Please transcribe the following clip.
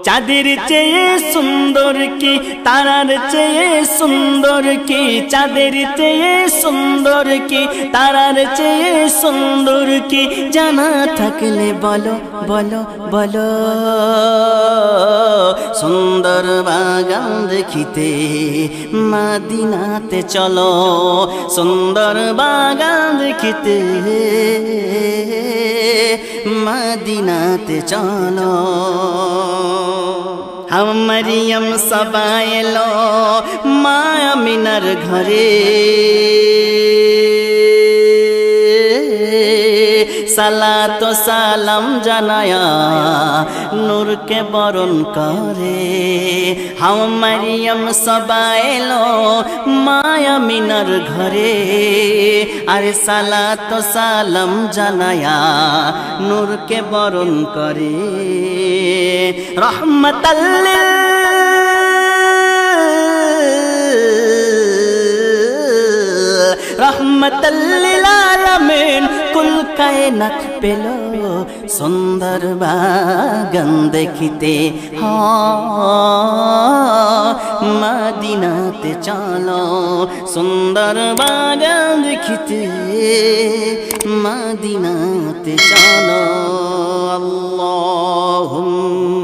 চাঁদের চেয়ে সুন্দর কি, তারার চেয়ে সুন্দর কি, চাঁদের চেয়ে সুন্দর কি, তারার চেয়ে সুন্দর কি, জানা থাকলে বলো বলো বলো। সুন্দর বাগান দেখিতে মদিনাতে চলো, সুন্দর বাগান দেখিতে মদিনাতে চলো। মরিয়ম সাবা এলো মা আমিনার ঘরে, সালাত সালাম জানায়া নূরকে বরণ করে। হাও মরিয়ম সাবা এলো মা আমিনার ঘরে, আরে সালাত সালাম জানায়া নূরকে বরণ করে। রহমতাল লিল আলামিন কুল কায়নাত পেল সুন্দর বাগান দেখিতে। মদিনাতে চলো, সুন্দর বাগান দেখিতে মদিনাতে চলো। আল্লাহুম্মা